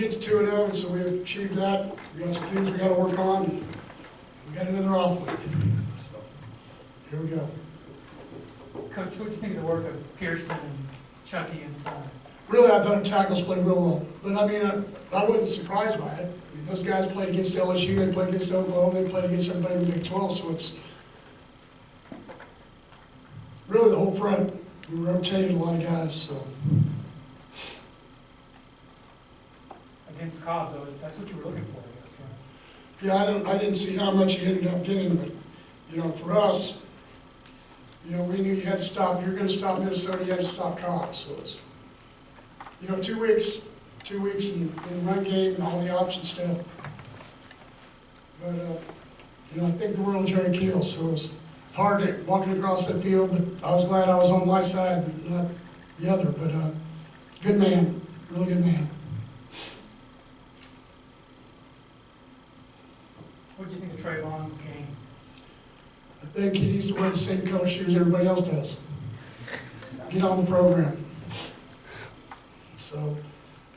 get to 2-0, and so we achieved that. We got some things we got to work on. And we got another off week. So here we go. Coach, what do you think of the work of Pearson and Chucky inside? Really, I thought the tackles played real well. But I mean, I wasn't surprised by it. I mean, those guys played against LSU, they played against Oklahoma, they played against everybody in the Big 12, so it's really the whole front. We rotated a lot of guys, so. Against Cobb, though, that's what you were looking for, I guess, right? Yeah, I didn't see how much he ended up getting, but, you know, for us, you know, we knew you had to stop. If you're going to stop Minnesota, you had to stop Cobb. So it's, you know, 2 weeks in the run game and all the option stuff. But, you know, I think the world of Jerry Keel, so it was hard to walking across that field, but I was glad I was on my side and not the other. But good man, really good man. What do you think of Trevone's game? I think he needs to wear the same color shoes everybody else does. Get on the program. So,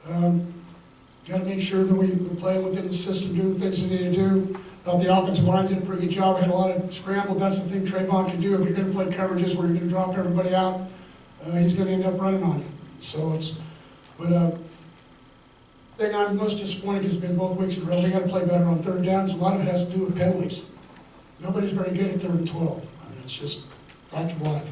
got to make sure that we're playing within the system, doing the things we need to do. The offensive line did a pretty good job. We had a lot of scramble. That's the thing Trevone can do. If you're going to play coverages where you're going to drop everybody out, he's going to end up running on you. So it's, but the thing I'm most disappointed has been both weeks in a row. We got to play better on third downs. A lot of it has to do with penalties. Nobody's very good at 3rd and 12. I mean, it's just fact of life.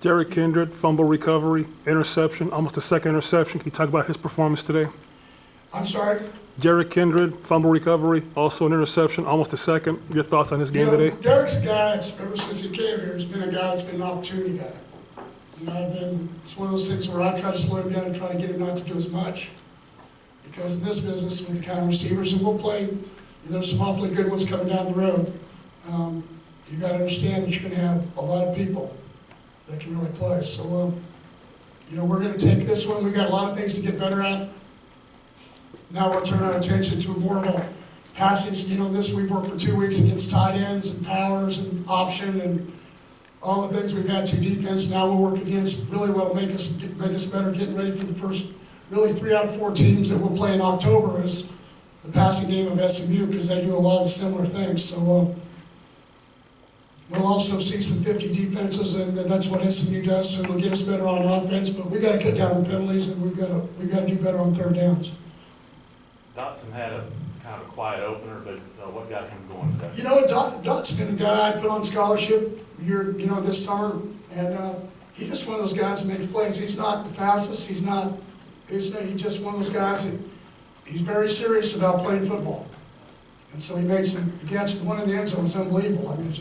Derek Kindred, fumble recovery, interception, almost a second interception. Can you talk about his performance today? I'm sorry? Derek Kindred, fumble recovery, also an interception, almost a second. Your thoughts on his game today? Derek's a guy that's, ever since he came here, has been a guy that's been an opportunity guy. You know, it's one of those things where I try to slow him down and try to get him not to do as much. Because in this business, with the kind of receivers, and we'll play, there's some awfully good ones coming down the road. You got to understand that you're going to have a lot of people that can really play. So, you know, we're going to take this one. We've got a lot of things to get better at. Now we'll turn our attention to more of a passing. You know, we've worked for 2 weeks against tight ends and powers and option and all the things we've had to defense. Now we'll work against really what'll make us better, getting ready for the first really 3 out of 4 teams that we'll play in October is the passing game of SMU, because they do a lot of similar things. So we'll also see some 50 defenses, and that's what SMU does. So it'll get us better on offense. But we got to cut down the penalties, and we've got to do better on third downs. Dotson had a kind of a quiet opener, but what got him going today? You know, Dot's been a guy I put on scholarship here, you know, this summer, and he's just one of those guys that makes plays. He's not the fastest. He's just one of those guys that he's very serious about playing football. And so he made some catches. The one in the end zone was unbelievable. I mean,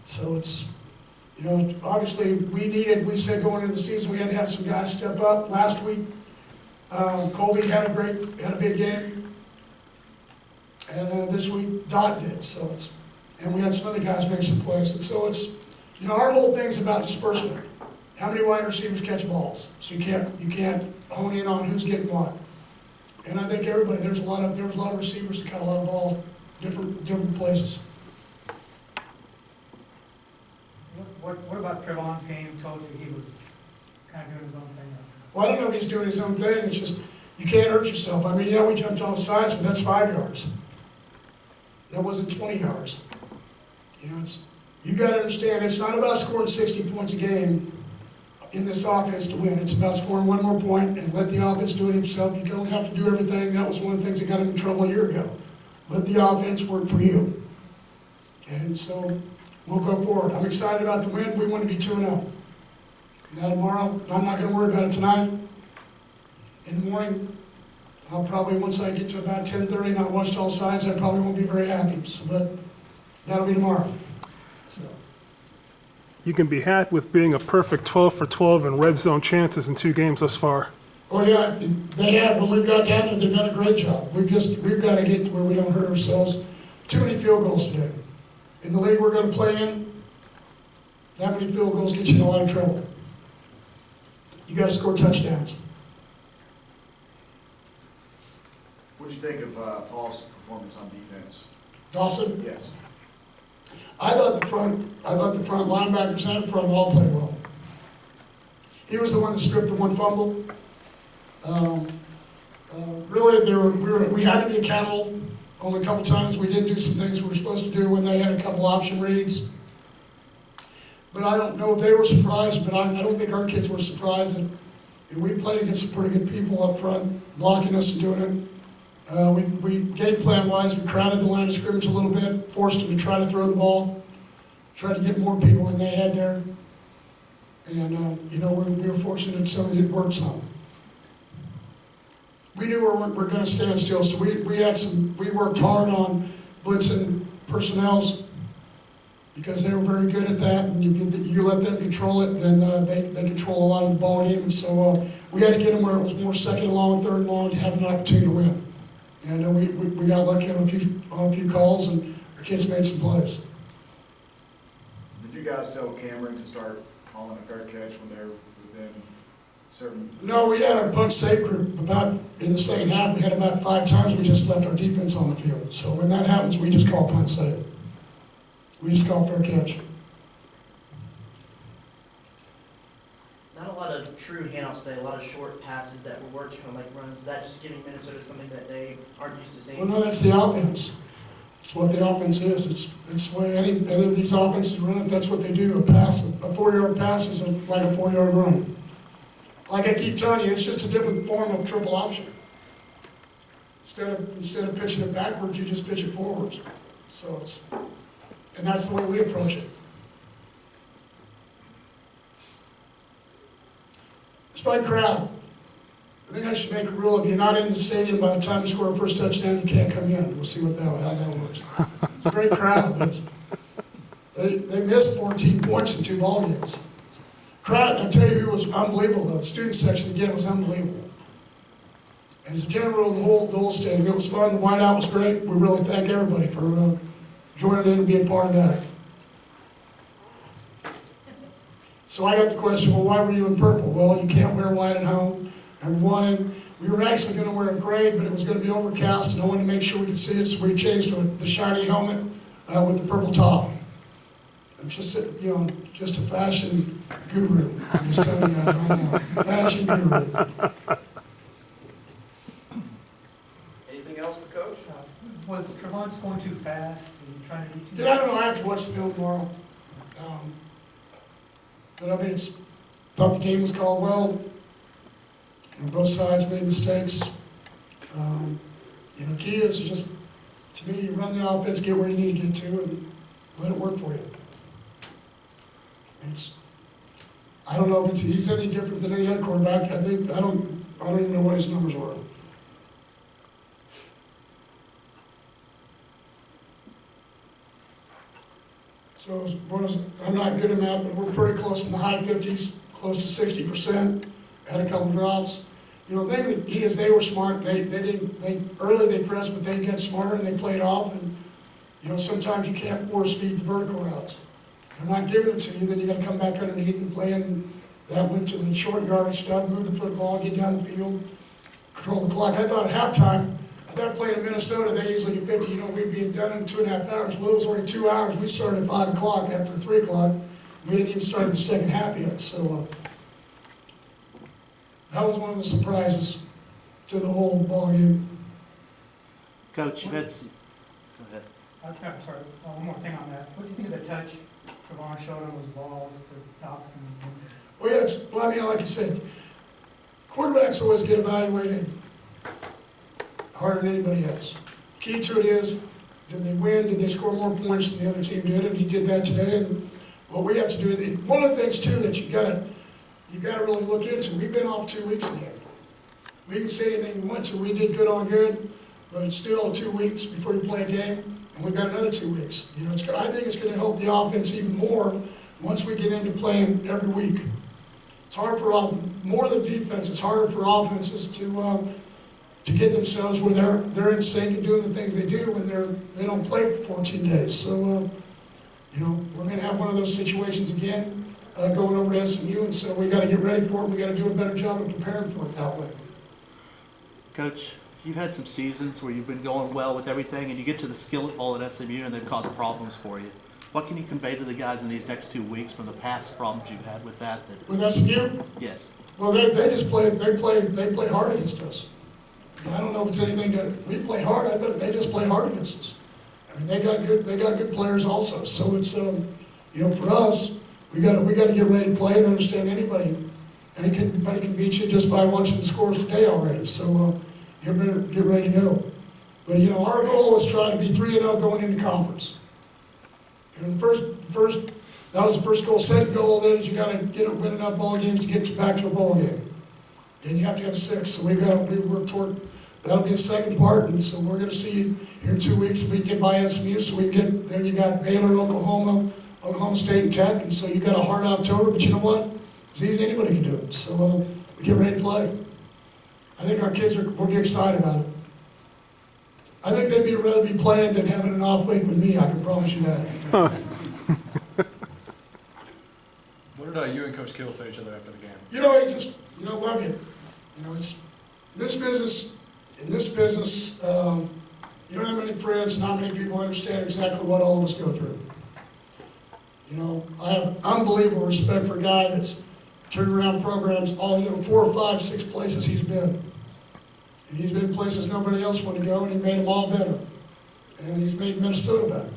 so it's, you know, obviously we said going into the season we had to have some guys step up. Last week, Colby had a big game. And this week, Dot did. So and we had some other guys make some plays. And so it's, you know, our whole thing's about disbursement. How many wide receivers catch balls? So you can't hone in on who's getting what. And I think everybody, there was a lot of receivers that caught a lot of balls, different places. What about Trevone's game told you he was kind of doing his own thing? Well, I don't know if he's doing his own thing. It's just, you can't hurt yourself. I mean, yeah, we jumped off sides, but that's 5 yards. That wasn't 20 yards. You know, you got to understand, it's not about scoring 60 points a game in this offense to win. It's about scoring one more point and let the offense do it himself. You don't have to do everything. That was one of the things that got him in trouble a year ago. Let the offense work for you. And so we'll go forward. I'm excited about the win. We want to be 2-0. Now tomorrow, I'm not going to worry about it tonight. In the morning, I'll probably, once I get to about 10:30 and I've watched all sides, I probably won't be very happy. So, but that'll be tomorrow. So. You can be happy with being a perfect 12 for 12 in red zone chances in 2 games thus far. Oh yeah, they have. When we've got down there, they've done a great job. We've got to get to where we don't hurt ourselves. Too many field goals today. In the league we're going to play in, that many field goals get you in a lot of trouble. You got to score touchdowns. What did you think of Paul's performance on defense? Dawson? Yes. I thought the front linebackers and front all played well. He was the one that stripped the one fumble. Really, we had to be accountable only a couple times. We didn't do some things we were supposed to do when they had a couple option reads. But I don't know if they were surprised, but I don't think our kids were surprised. And we played against some pretty good people up front, blocking us and doing it. We game plan wise, we crowded the line of scrimmage a little bit, forced them to try to throw the ball, tried to get more people than they had there. And, you know, we were fortunate that some of it worked some. We knew we were going to stand still, so we worked hard on blitzing personnels because they were very good at that, and you let them control it, then they control a lot of the ball game, and so we had to get them where it was more second and long, third and long to have an opportunity to win. And we got lucky on a few calls, and our kids made some plays. Did you guys tell Cameron to start calling a fair catch when they're within certain? No, we had our punch safe group in the second half. We had about 5 times we just left our defense on the field. So when that happens, we just call punch safe. We just call fair catch. Not a lot of true handoffs today, a lot of short passes that were worked kind of like runs. Is that just giving Minnesota something that they aren't used to seeing? Well, no, that's the offense. It's what the offense is. It's the way any of these offenses run it. That's what they do. A 4-yard pass is like a 4-yard run. Like I keep telling you, it's just a different form of triple option. Instead of pitching it backwards, you just pitch it forwards. And that's the way we approach it. Despite crowd, I think I should make a rule: if you're not in the stadium by the time you score a first touchdown, you can't come in. We'll see how that works. It's a great crowd, but they missed 14 points in 2 ball games. Crowd, I tell you, who was unbelievable though. The student section again was unbelievable. And as a general, the whole stadium, it was fun. The whiteout was great. We really thank everybody for joining in and being part of that. So I got the question, well, why were you in purple? Well, you can't wear white at home. And we were actually going to wear a gray, but it was going to be overcast, and I wanted to make sure we could see it, so we changed to the shiny helmet with the purple top. I'm just a fashion guru. I'm just telling you guys right now, fashion guru. Anything else for Coach? Was Trevone just going too fast? Were you trying to do too much? Yeah, I don't know. I have to watch the film tomorrow. But I mean, thought the game was called well. Both sides made mistakes. The key is just, to me, you run the offense, get where you need to get to, and let it work for you. I don't know if he's any different than any other quarterback. I don't even know what his numbers were. So I'm not good at math, but we're pretty close in the high 50s, close to 60%. Had a couple drops. The thing that the key is they were smart. Early they pressed, but they got smarter and they played off. And sometimes you can't force feed the vertical routes. They're not giving it to you, then you got to come back underneath and play. And that went to the short yardage stuff, move the football, get down the field, control the clock. I thought at halftime, playing in Minnesota, they usually get 50. We'd be done in 2.5 hours. Well, it was only 2 hours. We started at 5 o'clock after 3 o'clock. We didn't even start the second half yet. So that was one of the surprises to the whole ball game. Coach, go ahead. I'm sorry, one more thing on that. What do you think of the touch Trevone showed on those balls to Dobson? Well, yeah, like you said, quarterbacks always get evaluated harder than anybody else. Key to it is, did they win? Did they score more points than the other team did? And he did that today. And what we have to do, one of the things too that you got to really look into. We've been off 2 weeks again. We can say anything we want to. We did good on good, but it's still 2 weeks before you play a game, and we've got another 2 weeks. I think it's going to help the offense even more once we get into playing every week. It's hard for more than defense. It's harder for offenses to get themselves where they're in sync and doing the things they do when they don't play for 14 days. So we're going to have one of those situations again going over to SMU, and so we got to get ready for it. We got to do a better job of preparing for it that way. Coach, you've had some seasons where you've been going well with everything, and you get to the Skillet Bowl at SMU, and they've caused problems for you. What can you convey to the guys in these next 2 weeks from the past problems you've had with that? With SMU? Yes. Well, they just play hard against us. I mean, I don't know if it's anything that, we play hard, I bet they just play hard against us. I mean, they got good players also, so it's, you know, for us, we gotta get ready to play and understand anybody can beat you just by watching the scores today already, so, get ready to go. But, you know, our goal is try to be 3-0 going into conference. You know, that was the first goal. Second goal then is you gotta win enough ball games to get you back to a ball game. And you have to have 6, so we work toward, that'll be the second part, and so we're gonna see you here in 2 weeks if we can get by SMU, so we can get, then you got Baylor, Oklahoma State and Tech, and so you got a hard October, but you know what? It's easy, anybody can do it, so we get ready to play. I think our kids will be excited about it. I think they'd rather be playing than having an off week with me, I can promise you that. What did you and Coach Kill say to each other after the game? You know, I just, you know, love you. You know, it's, in this business, you don't have many friends and not many people understand exactly what all of us go through. You know, I have unbelievable respect for a guy that's turned around programs all, you know, 4 or 5, 6 places he's been. And he's been places nobody else wanted to go, and he made them all better. And he's made Minnesota better.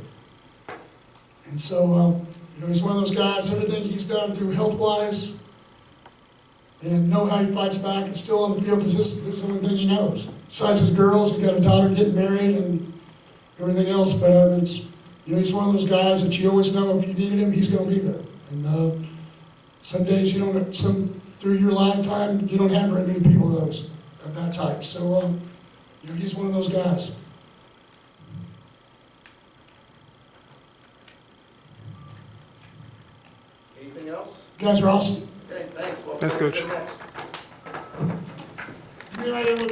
And so, you know, he's one of those guys, everything he's done through health-wise, and know how he fights back and still on the field, because this is the only thing he knows. Besides his girls, he's got a daughter getting married and everything else, but it's, you know, he's one of those guys that you always know if you needed him, he's going to be there. And some days you don't, through your lifetime, you don't have very many people of that type. So, you know, he's one of those guys. Anything else? You guys are awesome. Okay, thanks. Well, Thanks, Coach. next. Give me a right hand look.